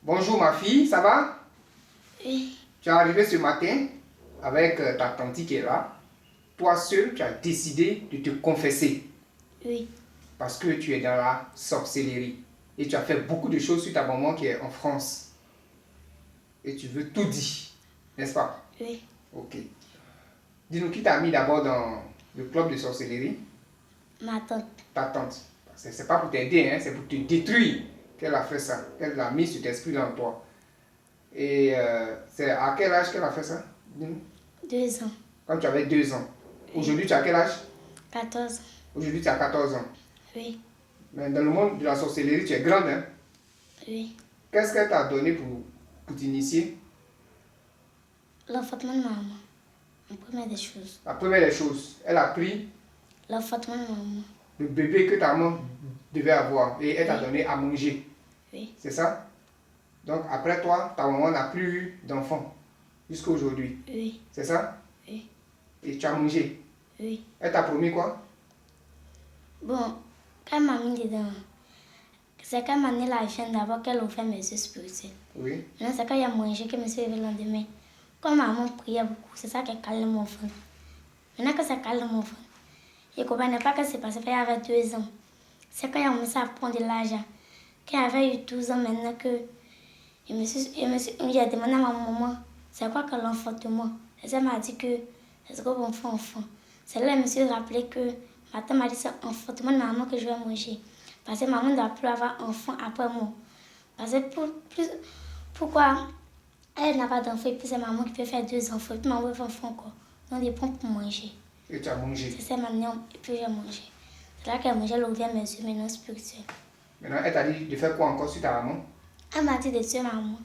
Bonjour ma fille, ça va? Oui. Tu es arrivée ce matin avec ta tante qui est là. Toi seul, tu as décidé de te confesser. Oui. Parce que tu es dans la sorcellerie. Et tu as fait beaucoup de choses sur ta maman qui est en France. Et tu veux tout dire, n'est-ce pas? Oui. Ok. Dis-nous qui t'a mis d'abord dans le club de sorcellerie? Ma tante. Ta tante. C'est pas pour t'aider, hein, c'est pour te détruire qu'elle a fait ça. Qu'elle a mis cet esprit-là en toi. Et c'est à quel âge qu'elle a fait ça? Dis-nous. 2 ans. Quand tu avais 2 ans. Aujourd'hui, tu as quel âge? 14 ans. Aujourd'hui, tu as 14 ans. Oui. Mais dans le monde de la sorcellerie, tu es grande, hein? Oui. Qu'est-ce qu'elle t'a donné pour t'initier? L'enfantement de maman. La première des choses. La première des choses, elle a pris L'enfantement de maman. le bébé que ta maman devait avoir et elle t'a Oui. donné à manger. Oui. C'est ça? Donc après toi, ta maman n'a plus eu d'enfant jusqu'à aujourd'hui. Oui. C'est ça? Oui. Et tu as mangé. Oui. Elle t'a promis quoi? Bon, quand elle m'a mis dedans, c'est quand elle m'a donné la viande d'abord qu'elle a fait mes yeux spirituels. Oui. Maintenant, c'est quand il a mangé que je me suis réveillée le lendemain. Comme maman priait beaucoup, c'est ça qui a calmé mon ventre. Maintenant que ça calme mon ventre, je ne comprenais pas ce qui s'est passé quand il avait 2 ans. C'est quand il a commencé à prendre de l'argent. Quand il avait eu 12 ans maintenant que j'ai demandé à ma maman, c'est quoi que l'enfantement? Et elle m'a dit que c'est ce qu'on fait enfant. C'est là que je me suis rappelé que ma tante m'a dit c'est l'enfantement de maman que je vais manger. Parce que maman ne doit plus avoir enfant après moi. Parce que pourquoi elle n'a pas d'enfant et puis c'est maman qui peut faire 2 enfants et puis maman veut faire enfant encore. Donc des pommes pour manger. Et tu as mangé. C'est ça maintenant et puis j'ai mangé. C'est là qu'elle a mangé, elle a ouvert mes yeux maintenant spirituels. Maintenant, elle t'a dit de faire quoi encore sur ta maman? Elle m'a dit de tuer maman.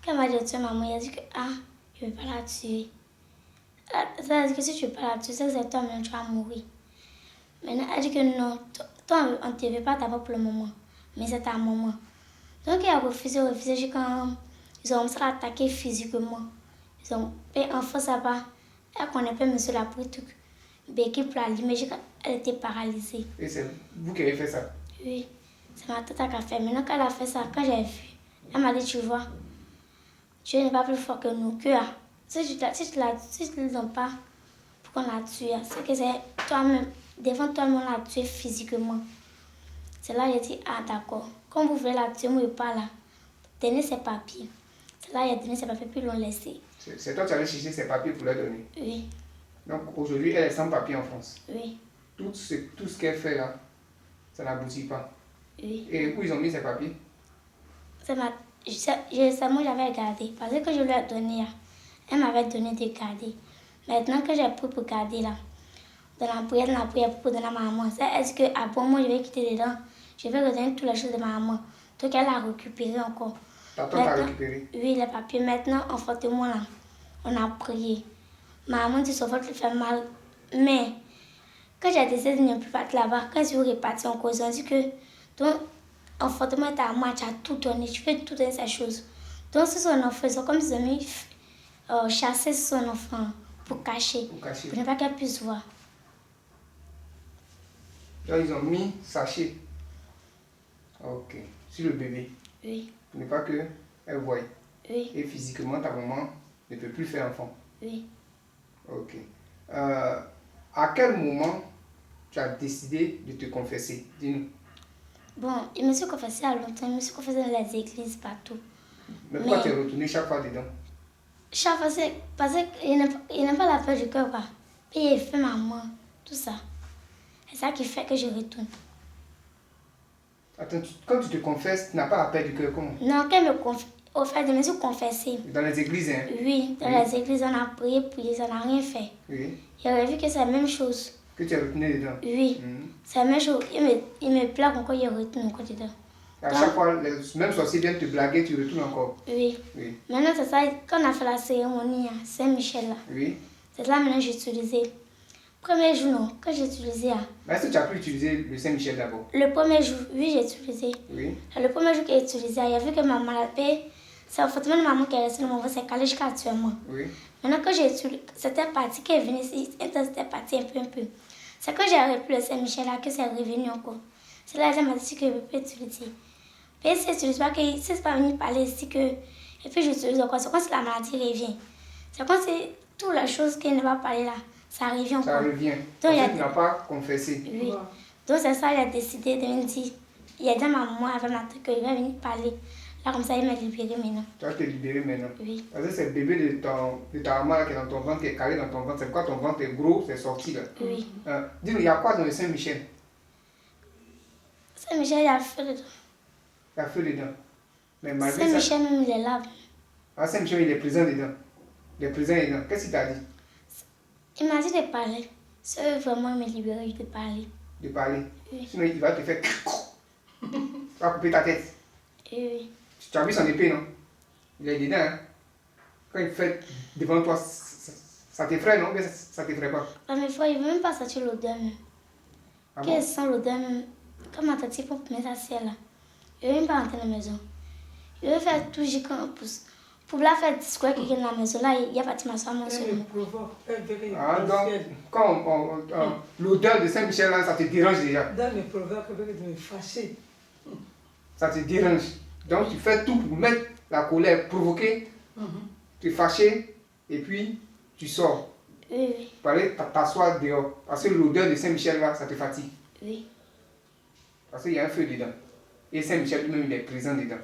Quand elle m'a dit de tuer maman, elle a dit que je ne vais pas la tuer. Ça a dit que si tu ne veux pas la tuer, c'est toi-même, tu vas mourir. Maintenant, elle dit que non, toi, on ne te veut pas d'abord pour le moment, mais c'est ta maman. Donc, elle a refusé, quand ils ont commencé à l'attaquer physiquement. Ils ont fait un faux sabbat. Elle connaît pas monsieur la pris tout. Béquille pour l'allumer, elle était paralysée. Et c'est vous qui avez fait ça? Oui, c'est ma tante qui a fait. Maintenant qu'elle a fait ça, quand j'ai vu, elle m'a dit, tu vois, Dieu n'est pas plus fort que nous, que si tu ne le donnes pas pour qu'on la tue, c'est que c'est toi-même, devant toi-même, on l'a tué physiquement. C'est là que j'ai dit, d'accord, comme vous voulez la tuer, moi je pas là, tenez ses papiers. C'est là qu'il a donné ses papiers, puis ils l'ont laissé. C'est toi qui allais chercher ses papiers pour leur donner? Oui. Donc aujourd'hui, elle est sans papier en France? Oui. Tout ce qu'elle fait là, ça n'aboutit pas? Oui. Et où ils ont mis ses papiers? Moi j'avais gardé, parce que je lui ai donné, elle m'avait donné de garder. Maintenant que j'ai pris pour garder là, dans la prière pour donner à ma maman, est-ce que moi je vais quitter dedans, je vais redonner toutes les choses de ma maman. Donc elle a récupéré encore. Ta tante a récupéré? Oui, les papiers. Maintenant, en fait, moi là, on a prié. Ma maman dit son ventre lui fait mal. Mais, quand j'ai décidé de ne plus partir là-bas, quand je suis repartie en cause, on dit que, donc, en fait, moi, ta maman, tu as tout donné, tu fais tout donner ces choses. Donc, c'est son enfant, c'est comme si ils ont mis chasser son enfant pour cacher, pour ne pas qu'elle puisse voir. Donc, ils ont mis sachet. Ok. Sur le bébé. Oui. Pour ne pas qu'elle voie. Oui. Et physiquement, ta maman ne peut plus faire enfant. Oui. Ok. À quel moment tu as décidé de te confesser? Dis-nous. Bon, je me suis confessée à longtemps, je me suis confessée dans les églises, partout. Mais pourquoi tu es retourné chaque fois dedans? Chaque fois, c'est parce qu'il n'a pas la peur du cœur, quoi. Puis il fait maman, tout ça. C'est ça qui fait que je retourne. Attends, quand tu te confesses, tu n'as pas la peur du cœur, comment? Non, quand au fait, je me suis confessée. Dans les églises, hein? Oui, dans les églises, on a prié, ça n'a rien fait. Oui. J'avais vu que c'est la même chose. Que tu es retourné dedans? Oui, c'est la même chose. Il me plaque encore, il retourne encore dedans. À chaque fois, même sorciers viennent te blaguer, tu retournes encore? Oui. Maintenant, c'est ça, quand on a fait la cérémonie à Saint-Michel, là. Oui. C'est là maintenant que j'ai utilisé. Premier jour, non, quand j'ai utilisé. Mais est-ce que tu as pu utiliser le Saint-Michel d'abord? Le premier jour, oui, j'ai utilisé. Oui. Le premier jour que j'ai utilisé, il y a vu que maman l'a payé. C'est en fait de maman qui est restée dans mon ventre, c'est calé jusqu'à actuellement. Oui. Maintenant, quand j'ai utilisé, c'était parti, qui est venu ici, c'était parti un peu. C'est quand j'ai repris le Saint-Michel là que c'est revenu encore. C'est là que elle m'a dit que je peux utiliser. Et si tu n'utilises pas, si c'est pas venu parler ici que. Et puis j'utilise encore, c'est comme si la maladie revient. C'est comme si toutes les choses qui ne va pas parler là, ça revient encore. Ça revient. Donc, Parce que tu n'as pas confessé. Oui. Donc c'est ça, il a décidé de me dire. Il a dit à ma maman avec ma truc qu'il va venir parler. Là, comme ça, il m'a libéré maintenant. Tu vas te libérer maintenant. Oui. Parce que c'est le bébé de ta maman qui est dans ton ventre, qui est calé dans ton ventre. C'est pourquoi ton ventre est gros, c'est sorti là. Oui. Dis-nous, il y a quoi dans le Saint-Michel? Saint-Michel, il y a feu dedans. Il y a feu dedans. Mais malgré ça. Saint-Michel, même, il est là. Ah, Saint-Michel, il est présent dedans. Il est présent dedans. Qu'est-ce qu'il t'a dit? Il m'a dit de parler. Si vraiment il me libérer, je peux parler. De parler. Oui. Sinon, il va te faire. Tu vas couper ta tête. Oui. Tu as vu son épée, non? Il est dedans. Hein? Quand il fait devant toi, ça t'effraie, non? Mais ça t'effraie pas. Ah, mais frère, il ne veut même pas sentir l'odeur même. Ah Qu'elle bon? sent l'odeur même. Comme ma tante pour mettre sa ciel là. Il ne veut même pas rentrer dans la maison. Il veut faire tout juste quand on pousse. Pour la faire discours qui est dans la maison là, il y a pas de m'asseoir mon seul. Ah, donc, quand l'odeur de Saint-Michel là, ça te dérange déjà. Dans les proverbes, il me fâché. Ça te dérange. Donc, tu fais tout pour mettre la colère, provoquer, te fâcher, et puis tu sors. Oui, oui. Pour aller t'asseoir dehors. Parce que l'odeur de Saint-Michel là, ça te fatigue. Oui. Parce qu'il y a un feu dedans. Et Saint-Michel lui-même, il est présent dedans.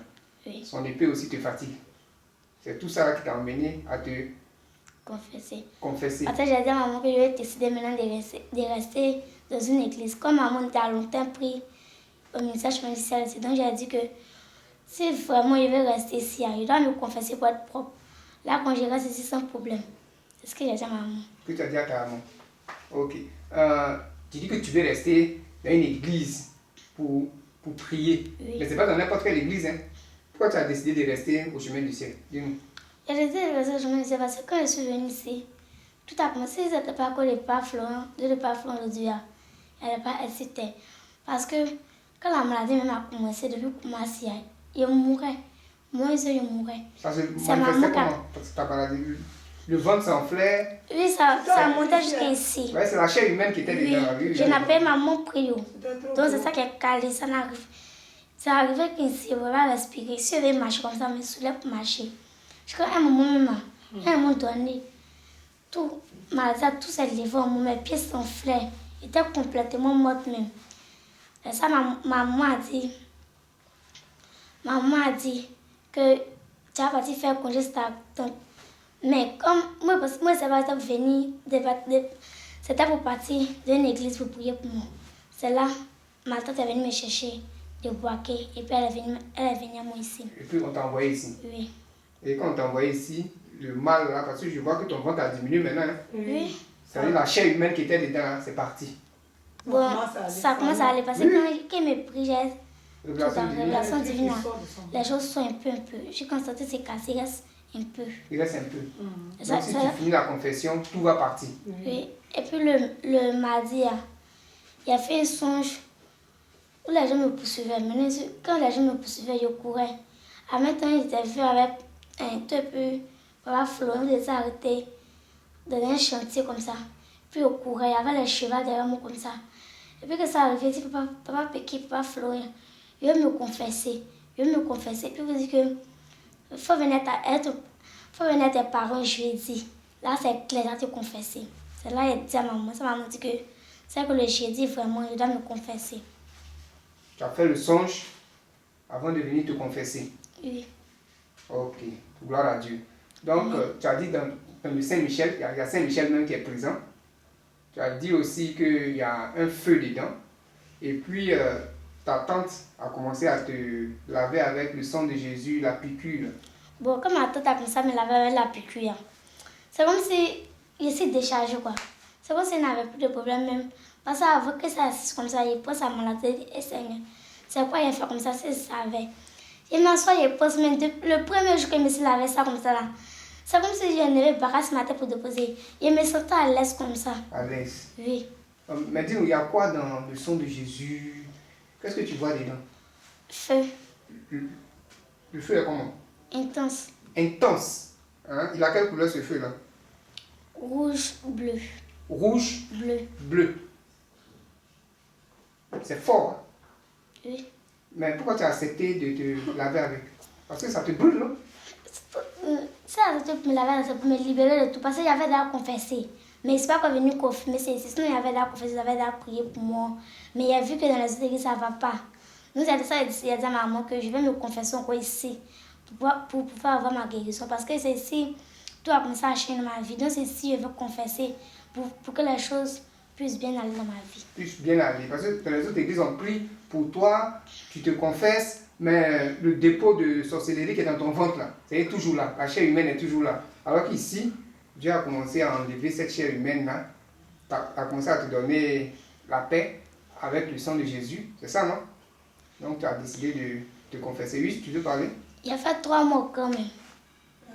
Oui. Son épée aussi te fatigue. C'est tout ça là qui t'a emmené à te Confesser. confesser. Après, j'ai dit à maman que je vais décider maintenant de rester dans une église. Comme maman était à longtemps pris au ministère chemin du ciel, donc j'ai dit que si vraiment je vais rester ici, je dois me confesser pour être propre. Là, quand je reste ici sans problème. C'est ce que j'ai dit à maman. Que tu as dit à ta maman. Ok. Tu dis que tu veux rester dans une église pour prier. Oui. Mais ce n'est pas dans n'importe quelle église. Hein. Pourquoi tu as décidé de rester au chemin du ciel? Dis-nous. J'ai décidé de rester au chemin du ciel parce que quand je suis venue ici, tout a commencé, ce n'était pas que le pas Florent, le pas Florent le Dieu. Elle n'avait pas hésité. Parce que quand la maladie même a commencé, depuis commencer, il mourait. Moi, je mourais. Ça se C'est maman manifestait qui a... comment? Parce que ta maladie, le ventre s'enflait. Oui, ça montait jusqu'ici. Ouais, c'est la chair humaine qui était Oui, dedans. Oui, je n'appelle maman prio. Donc c'est ça qui est calé, ça n'arrive. Ça arrivait qu'ici, on va respirer. Si je vais marcher comme ça, je me soulève pour marcher. Jusqu'à un moment même, à un moment donné, tout s'est levé, mes pieds s'enflaient. J'étais complètement morte même. Et ça, maman a dit que tu as parti faire congé sur ta tante. Mais comme moi, c'est pas pour venir, c'était pour partir d'une église pour prier pour moi. C'est là, ma tante est venue me chercher de Boaké et puis elle est venue à moi ici. Et puis on t'a envoyé ici. Oui. Et quand on t'a envoyé ici, le mal là, parce que je vois que ton ventre a diminué maintenant. Hein. Oui. C'est-à-dire la chair humaine qui était dedans, hein, c'est parti. Bon, ça commence à aller parce que quand il me prie, j'ai Révélation divine. divine. Les choses sont un peu. J'ai constaté que c'est cassé, il reste un peu. Il reste un peu. Ça- Donc si ça- tu finis la confession, tout va partir. Oui. Et puis le mardi, il a fait un songe où les gens me poursuivaient. Maintenant, quand les gens me poursuivaient, je courais. En même temps, ils étaient venus avec un peu, voilà, Florent, ils étaient arrêtés dans un chantier comme ça. Puis je courais, il y avait les chevaux derrière moi comme ça. Et puis que ça arrivait, il dit, papa Péki, papa Florent, je vais me confesser. Puis vous dites que il faut venir à tes parents jeudi. Là, c'est clair, là, te confesser. C'est là, il dit à maman, ça maman dit que c'est que le jeudi, vraiment, je dois me confesser. Tu as fait le songe avant de venir te confesser. Oui. Ok, gloire à Dieu. Donc, tu as dit dans le Saint-Michel, il y a Saint-Michel même qui est présent. Tu as dit aussi qu'il y a un feu dedans. Et puis, ta tante a commencé à te laver avec le sang de Jésus, la piqûre. Bon, comme ma tante a commencé à me laver avec la piqûre, c'est comme si il s'est déchargé, quoi. C'est comme s'il n'avait plus de problème même. Parce qu'avant que ça assise comme ça, il pose sa maladie et Seigneur. C'est quoi il fait comme ça, c'est ça savait. Il m'assoit, il pose même le premier jour que je me suis lavé ça comme ça là. C'est comme si je n'avais pas ce matin pour déposer. Je me sentais à l'aise comme ça. À l'aise. Oui. Mais dis-nous, il y a quoi dans le sang de Jésus? Qu'est-ce que tu vois dedans? Feu. Le feu est comment? Intense. Intense. Hein? Il a quelle couleur ce feu-là? Rouge, bleu. Rouge, Bleu. bleu. C'est fort. Hein? Oui. Mais pourquoi tu as accepté de te laver avec? Parce que ça te brûle, non? Ça, c'était pour me laver, c'est pour me libérer de tout. Parce que j'avais déjà confessé. Mais c'est pas qu'on est venu confirmer, c'est sinon il avait déjà confessé, j'avais déjà prié pour moi. Mais il a vu que dans les autres églises, ça ne va pas. Donc, il a dit à maman que je vais me confesser encore ici pour pouvoir avoir ma guérison. Parce que c'est ici, tout a commencé à changer dans ma vie. Donc, c'est ici je veux confesser pour que les choses puissent bien aller dans ma vie. Puissent bien aller. Parce que dans les autres églises, on prie pour toi, tu te confesses, mais le dépôt de sorcellerie qui est dans ton ventre, là, c'est toujours là. La chair humaine est toujours là. Alors qu'ici, Dieu a commencé à enlever cette chair humaine-là. Tu as commencé à te donner la paix avec le sang de Jésus. C'est ça, non? Donc, tu as décidé de te confesser. Oui, tu veux parler? Il a fait 3 mois quand même.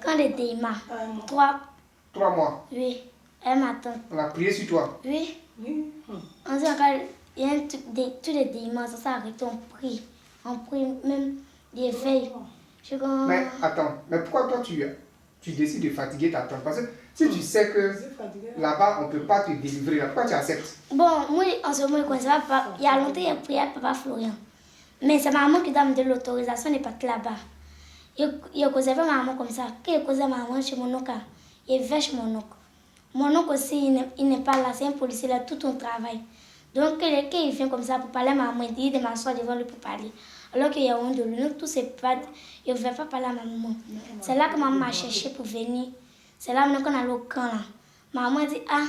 Quand il était imam. 3 mois. Oui. Elle m'attend. On a prié sur toi. Oui. Oui. On dit encore, il y a tous les dimanches, ça s'arrête, on prie. On prie même des veilles. Mais attends, mais pourquoi toi tu décides de fatiguer ta tante? Parce que si tu sais que là-bas on ne peut pas te délivrer, là, pourquoi tu acceptes? Bon, moi en ce moment, je ne connaissais pas. Il y a longtemps, il a prié à Papa Florian. Mais c'est maman qui doit me donner l'autorisation de partir là-bas. Il a causé pas maman comme ça. Quand il a causé maman chez mon oncle, il va chez mon oncle. Mon oncle aussi, il n'est pas là, c'est un policier, il a tout son travail. Donc, quand il vient comme ça pour parler à maman, il dit de m'asseoir devant lui pour parler. Alors qu'il y a honte de lui, donc tous ses pattes, il ne veut pas parler à maman. C'est là que maman m'a cherché pour venir. C'est là qu'on allait au camp là. Maman dit, ah,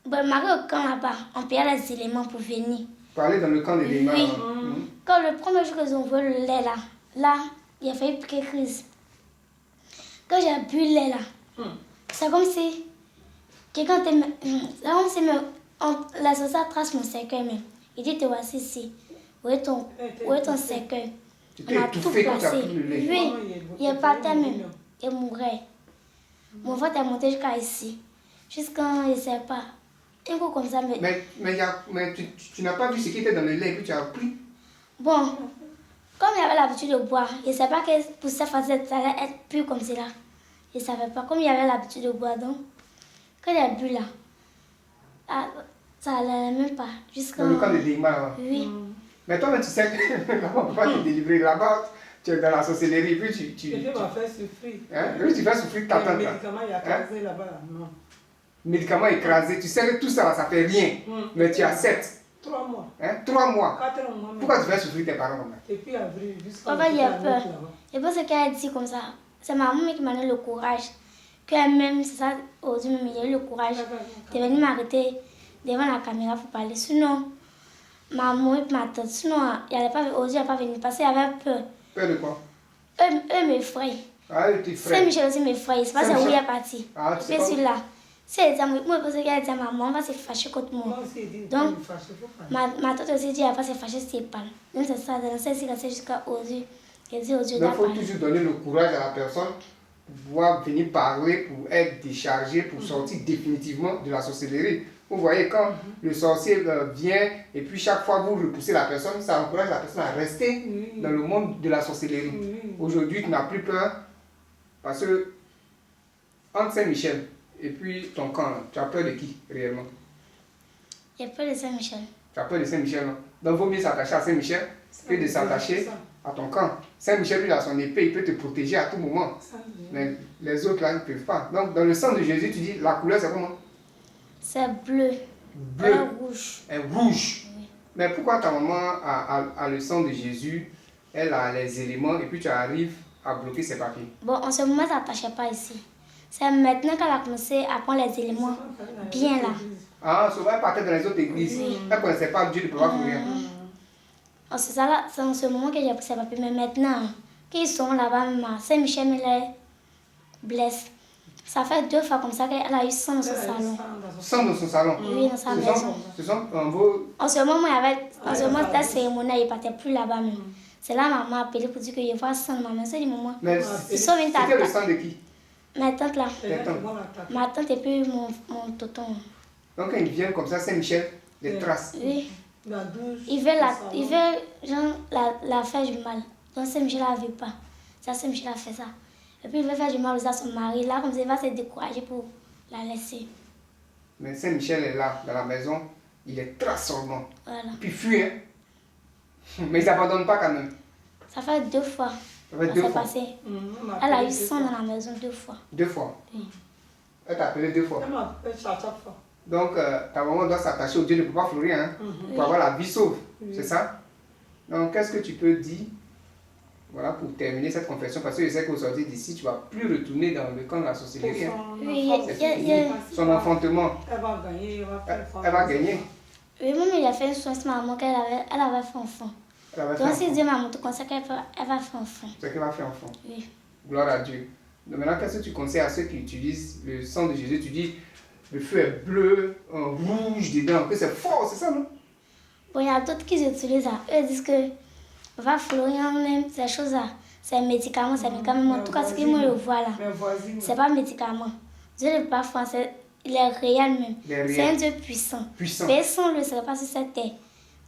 bon, Marie au camp là-bas, on paye les éléments pour venir. Pour aller dans le camp des Lémans. Oui. Quand le premier jour qu'ils ont vu le lait là, il a failli piquer crise. Quand j'ai bu le lait là, c'est comme si quelqu'un t'aime. C'est comme si la société trace mon cercueil même. Il dit, te voici ici. Où est ton cercueil? Tu t'es étouffé quand tu as pris le lait. Oui, il est parti même. Il mourait. Mon ventre est monté jusqu'à ici. Jusqu'à, je ne sais pas. Un coup comme ça. Mais tu n'as pas vu ce qui était dans le lait que tu as pris? Bon, comme il avait l'habitude de boire, je ne savais pas que pour ça, ça allait être plus comme cela. Je ne savais pas. Comme il avait l'habitude de boire, donc, quand il a bu là, ça n'allait même pas. Dans le camp des Lémans. Oui. Mais toi, tu sais que là-bas, on ne peut pas te délivrer. Là-bas, tu es dans la sorcellerie. Puis Tu m'as fait souffrir. Hein? Oui, tu fais souffrir ta tante. Les médicaments, il y a casé là-bas. Non. Médicaments écrasés. Tu sais que tout ça, ça fait rien. Mais tu acceptes. 3 mois. Hein? 3 mois. 4 mois. Pourquoi tu fais souffrir tes parents comme ça? Depuis avril jusqu'à. Papa, il a peur. Et parce qu'elle a dit comme ça, c'est ma maman qui m'a donné le courage. Qu'elle-même, c'est ça, aujourd'hui même, il a eu le courage de venir m'arrêter devant la caméra pour parler. Sinon, maman et ma tante, sinon, aujourd'hui, elle n'a pas venu parce qu'elle avait peur. Peur de quoi? Eux m'effraient. Ah, eux t'effraient. Saint-Michel aussi m'effraie. C'est pas ça où il est parti. Ah, Et puis celui-là. C'est moi, parce qu'elle a dit à maman, on va se fâcher contre moi. Donc, ma tante aussi dit, elle va se fâcher si elle parle. Donc, c'est ça, dans cette circonstance jusqu'à aujourd'hui. Elle dit aujourd'hui, il faut toujours donner le courage à la personne pour pouvoir venir parler, pour être déchargé, pour sortir définitivement de la sorcellerie. Vous voyez, quand le sorcier vient et puis chaque fois vous repoussez la personne, ça encourage la personne à rester dans le monde de la sorcellerie. Aujourd'hui, tu n'as plus peur parce que entre Saint-Michel et puis ton camp, tu as peur de qui réellement? J'ai peur de Saint-Michel. Tu as peur de Saint-Michel, non? Donc il vaut mieux s'attacher à Saint-Michel que de s'attacher à ton camp. Saint-Michel, lui, il a son épée, il peut te protéger à tout moment. Mais les autres, là, ils ne peuvent pas. Donc, dans le sang de Jésus, tu dis, la couleur, c'est comment? C'est bleu. Bleu. Rouge. Et rouge. Oui. Mais pourquoi ta maman a le sang de Jésus, elle a les éléments, et puis tu arrives à bloquer ses papiers? Bon, en ce moment, ça ne s'attachait pas ici. C'est maintenant qu'elle a commencé à prendre les éléments bien là. Ah, souvent, elle partait dans les autres églises. Elle ne connaissait pas Dieu de Papa Florian. C'est en ce moment que j'ai pris ses papiers. Mais maintenant, qu'ils sont là-bas, Saint-Michel me les blesse. Ça fait 2 fois comme ça qu'elle a eu sang dans son salon. Sang dans son salon? Oui, dans sa maison. Ce sont vos... En ce moment, la cérémonie, il ne partait plus là-bas même. C'est là que maman a appelé pour dire qu'il voit sang dans ma maison. C'est du moment. Mais c'était le sang de qui? Ma tante là. Tes Ma tante et puis mon tonton. Donc quand ils viennent comme ça, Saint-Michel les trace. Oui. Il veut genre, la faire du mal. Donc Saint-Michel ne veut pas. Ça, Saint-Michel a fait ça. Et puis il veut faire du mal aussi à son mari. Là, comme ça, il va se décourager pour la laisser. Mais Saint-Michel est là, dans la maison. Il est trace seulement. Voilà. Puis fuit, hein. Mais ils n'abandonnent pas quand même. Ça fait 2 fois. Ça fait Ça 2 s'est fois. passé. On m'a Elle a appelé eu deux sang fois. dans la maison 2 fois. 2 fois. Oui. Elle t'a appelé 2 fois. Elle m'a appelé à chaque fois. Donc, ta maman doit s'attacher au Dieu de Papa Florian hein, pour avoir la vie sauve. Oui. C'est ça? Donc, qu'est-ce que tu peux dire voilà, pour terminer cette confession? Parce que je sais qu'au sortir d'ici, tu ne vas plus retourner dans le camp de la Pour sorcellerie. hein. son Oui, enfant, il y a- Son enfantement, Elle va gagner, elle va faire elle va gagner. Oui, même il a fait une chose à maman qu'elle avait, elle avait fait enfant. Elle va Donc faire si enfant. Dieu m'a montré comme ça qu'elle elle va faire enfant. C'est qu'elle va faire enfant. Oui. Gloire à Dieu. Donc maintenant, qu'est-ce que tu conseilles à ceux qui utilisent le sang de Jésus? Tu dis, le feu est bleu, rouge dedans, que c'est fort, c'est ça, non? Bon, il y a d'autres qui utilisent ça. Eux disent que va Florian même, ces choses-là, c'est un médicament, c'est un médicament. En tout cas, ce que moi je vois là, mes voisines. c'est pas un médicament. Dieu n'est pas français, il est réel même. Il est réel. C'est un Dieu puissant. Puissant. Personne ne le serait pas sur cette terre.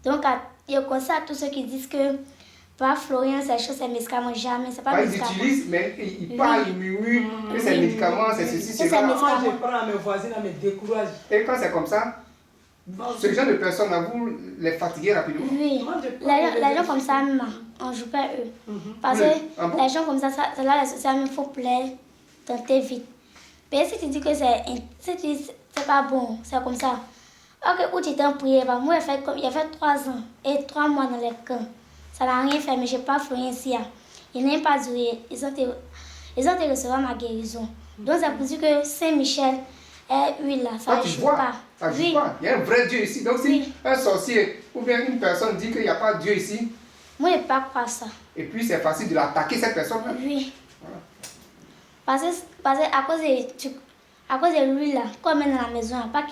Donc, je conseille à tous ceux qui disent que pas Florian, ces choses, c'est un médicament. Jamais, c'est pas un Ils médicament. utilisent, mais ils parlent, ils murmurent que c'est un médicament, c'est ceci, C'est c'est un ça. médicament. Moi, je prends à mes voisines, elle me décourage. Et quand c'est comme ça, Non, ce genre de personnes, là, vous les fatiguez rapidement. Oui, Moi, je prends les gens comme ça, même, on ne joue pas eux. Parce Oui. que Ah bon? les gens comme ça, là, les sociales, il faut plaire, tenter vite. Mais si tu dis que si tu dis c'est pas bon, c'est comme ça. Ok, où tu étais en prière, bah, moi, il a fait 3 ans et 3 mois dans les camps. Ça n'a rien fait, mais je n'ai pas fait ici. Il n'a pas duré. Ils ont été recevoir ma guérison. Donc, ça veut dire que Saint-Michel est huile là, ça Toi, ne tu joue vois, pas. ça joue Oui, pas. Il y a un vrai Dieu ici. Donc, si Oui. un sorcier ou bien une personne dit qu'il n'y a pas de Dieu ici, moi, je ne pas croire ça. et puis c'est facile de l'attaquer, cette personne-là. Oui. Voilà. Parce que à cause de lui là, comme elle est dans la maison, pas que,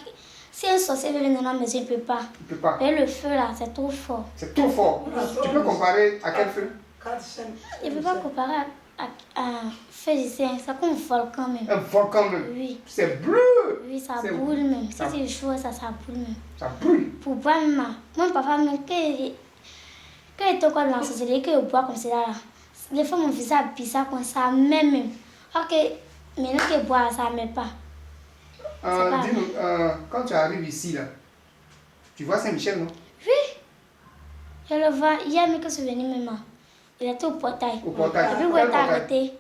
si un sorcier veut venir dans la maison, il ne peut pas. Tu peux pas. Et le feu là, c'est trop fort. C'est trop fort. Tu peux comparer à quel feu? 4 chaînes. Il ne peut pas comparer à un feu ici, c'est comme un volcan même. Un volcan même. Oui, C'est bleu. oui, ça C'est- brûle même. Si ça- tu joues ça, ça brûle même. Ça brûle. Pour boire même, mon papa, même, quand il était encore dans la société, qu'il boit comme ça là, les fois mon fils a bizarre comme ça, même. Ok, maintenant qu'il boit, ça ne met pas. pas- Dis-nous, quand tu arrives ici, là, tu vois Saint-Michel, non? Je le vois, hier, mais que je suis venue même. Il était au portail. Au portail. Et puis, vous Quel êtes portail? arrêté.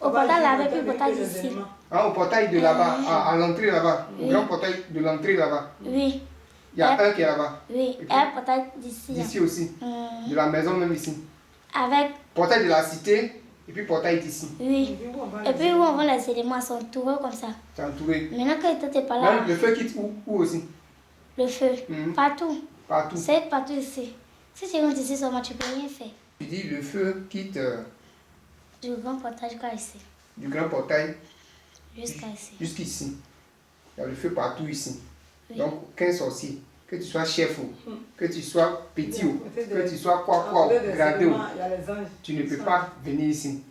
Au portail là-bas, puis au portail d'ici. Hein, au portail de là-bas, à l'entrée là-bas. Au Oui. grand portail de l'entrée là-bas. Oui, Il y a un qui est là-bas. oui. Et un portail d'ici. là. D'ici aussi. De la maison même ici. Avec, Portail de la cité et puis portail d'ici. oui. Et puis, où on voit les éléments, sont entourés comme ça. C'est entouré. Maintenant que tu n'étais pas là, Même le feu quitte où aussi? le feu, Mhm. partout. Partout. C'est partout ici. Si tu rentres ici seulement, tu peux rien faire. Tu dis le feu quitte Du grand portail jusqu'à ici. du grand portail Jusqu'à ici. jusqu'ici. Il y a le feu partout ici. Oui. Donc, aucun sorcier, que tu sois chef ou que tu sois petit ou Côté que des- tu sois quoi, À côté des gradé ou, éléments, il y a les anges. tu ne peux pas venir ici.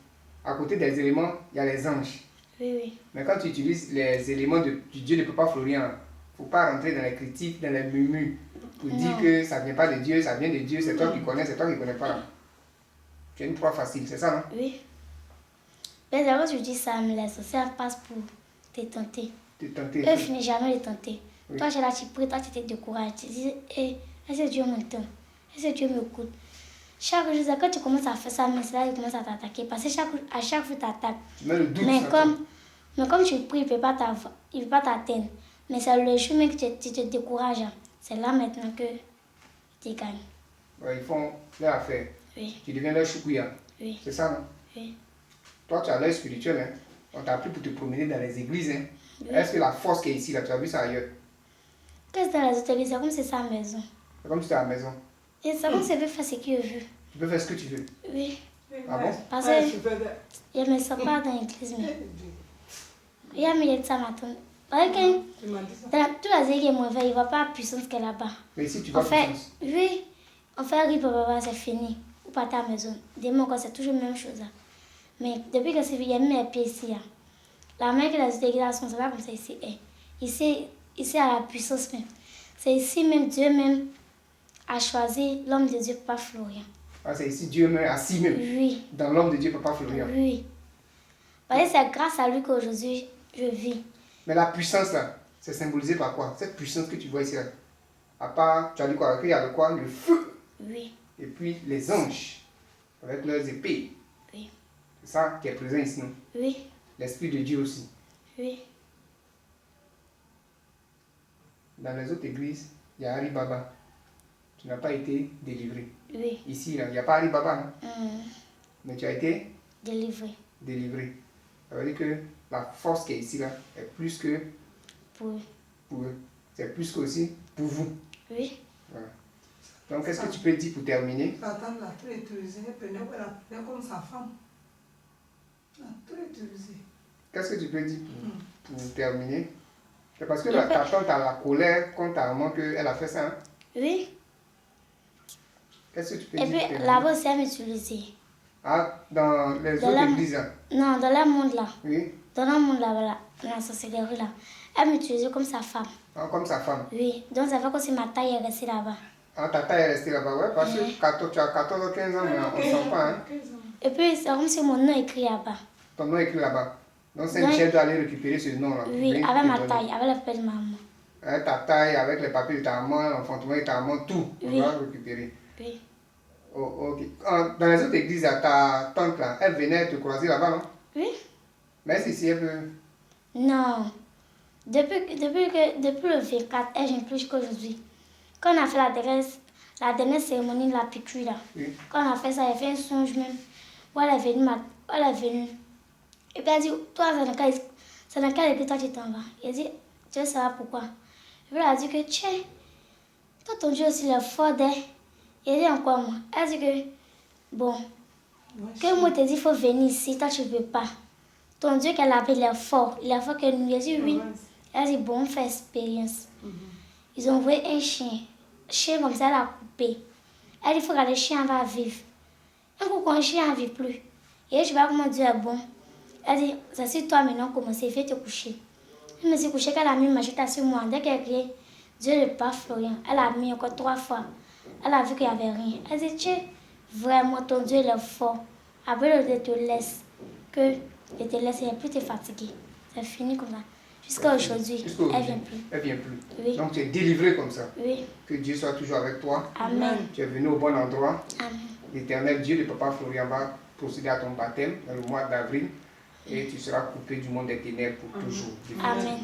À côté des éléments, il y a les anges. Oui, oui. Mais quand tu utilises les éléments du Dieu de Papa Florian, il ne faut pas rentrer dans les critiques, dans les murmures, pour dire Non. que ça ne vient pas de Dieu, ça vient de Dieu, c'est toi qui connais, c'est toi qui ne connais pas. Tu as une proie facile, c'est ça, non? Oui. Mais d'abord, je dis ça, mais les sorcières passent pour te tenter. Tu es tenté. Eux finissent jamais de tenter. Oui. Toi, j'ai là, tu pries, toi, tu te décourages. Tu dis, est-ce que Dieu m'entend? Est-ce que Dieu m'écoute? Chaque jour, quand tu commences à faire ça, mais c'est là qu'il commence à t'attaquer. Parce que à chaque fois, tu attaques. Tu mets le doute Mais sur toi. comme tu pries, il ne peut pas t'atteindre. Mais c'est le chemin que tu te décourages. C'est là maintenant que tu gagnes. Ouais, ils font leur affaire. Oui, Tu deviens leur choukouya. oui, C'est ça, non? oui. Toi, tu as l'œil spirituel, hein? On t'a appris pour te promener dans les églises, hein? Oui. Est-ce que la force qui est ici, là, tu as vu ça ailleurs? Qu'est-ce que dans les hôtels, c'est comme si c'est sa maison. C'est comme si tu es à la maison. Et c'est comme si elle veut faire ce qu'il veut. Tu peux faire ce que tu veux. Oui. Ah bon? Parce Ouais, que- je fais Je ne me sens pas dans l'église. Mais des- il y a mis ça matin. Parce que Tu m'as dit ça. dans toute la vie qui est mauvaise, il ne voit pas la puissance qu'elle a là-bas. Mais ici, tu En vois fait, puissance. oui, on fait rire, papa, c'est fini. Ou pas à ta maison. Demain, encore, c'est toujours la même chose. Là. Mais depuis que c'est fini, il y a mis mes pieds ici. Là. La main que les églises sont, c'est pas comme ça ici. Ici, à la puissance même. C'est ici même, Dieu même a choisi l'homme de Dieu, pas Florian. Ah, c'est ici Dieu même, assis même, Oui, dans l'homme de Dieu, Papa Florian. oui. Parce que c'est grâce à lui qu'aujourd'hui, je vis. Mais la puissance, là, c'est symbolisé par quoi? Cette puissance que tu vois ici, là. À part, tu as dit quoi? Qu'il y a le quoi? Le feu. Oui. Et puis les anges, avec leurs épées. Oui. C'est ça qui est présent ici, non? Oui. L'Esprit de Dieu aussi. Oui. Dans les autres églises, il y a Ari Baba. Tu n'as pas été délivré. Oui. Ici, là, il n'y a pas Ari Baba, hein? Hum, Mais tu as été délivré. délivré. Ça veut dire que la force qui est ici, là, est plus que Pour eux. C'est plus qu'aussi pour vous. oui. Voilà. Donc, qu'est-ce que tu peux dire pour terminer? Satan l'a trop utilisé, elle prenait comme sa femme. Elle l'a trop utilisé. Qu'est-ce que tu peux dire pour terminer? C'est parce que ta tante a la colère contre ta maman qu'elle a fait ça, hein? Oui. Qu'est-ce que tu peux Et dire puis pour terminer? là-bas aussi, elle m'utilisait. Ah, dans les Dans autres la- églises, là? Non, dans le monde là. Oui. Dans le monde là, dans la sorcellerie là. Elle m'utilisait comme sa femme. Ah, comme sa femme. Oui. Donc ça fait que si ma taille est restée là-bas. Ah, ta taille est restée là-bas, ouais, parce que tu as 14 ou 15 ans, mais on ne sent pas, hein? Et puis c'est comme si mon nom est écrit là-bas. Ton nom est écrit là-bas. Donc Saint-Michel doit aller récupérer ce nom-là. Oui, Bien avec te ma donner. taille, avec le père de maman. Avec ta taille, avec les papiers de ta maman, l'enfantement de ta maman, tout. On Oui. doit récupérer. Oui. Oh, ok. Ah, dans les autres églises, là, ta tante là, elle venait te croiser là-bas, non? Oui. Mais si elle peut. Non. Depuis le 24, elle vient plus qu'aujourd'hui. Quand on a fait la dernière cérémonie de la piqûre là, Oui. quand on a fait ça, elle a fait un songe même. Où elle est venue. Elle est venue. Et puis elle dit, toi, c'est dans quelle église toi tu t'en vas? Elle dit, tu veux savoir pourquoi? Et puis elle a dit que, tiens, toi ton Dieu aussi il est fort d'elle. Elle dit encore moi. Elle dit que, bon, que moi te dit, il faut venir ici, toi tu ne peux pas. Ton Dieu qu'elle appelle, il est fort que nous. Elle dit oui. Elle dit, bon, on fait expérience. Ils ont envoyé un chien comme ça, elle a coupé. Elle dit, il faut que le chien va vivre. Un coup, quand le chien ne vit plus, et je vois comment Dieu est bon. Elle dit, ça c'est toi maintenant, commencer, fais te coucher. Je me suis couchée, qu'elle a mis ma chute sur moi. Dès qu'elle a crié, Dieu le pas Florian, elle a mis encore 3 fois. Elle a vu qu'il n'y avait rien. Elle dit, tiens, vraiment, ton Dieu il est fort. Après, je te laisse, que je te laisse, et plus te fatiguer. C'est fini comme ça. Jusqu'à aujourd'hui, elle vient plus. Elle vient plus. Oui. Donc tu es délivré comme ça. Oui. Que Dieu soit toujours avec toi. Amen. Tu es venu au bon endroit. Amen. L'Éternel Dieu de Papa Florian va procéder à ton baptême dans le mois d'avril et tu seras coupé du monde des ténèbres pour toujours. Amen.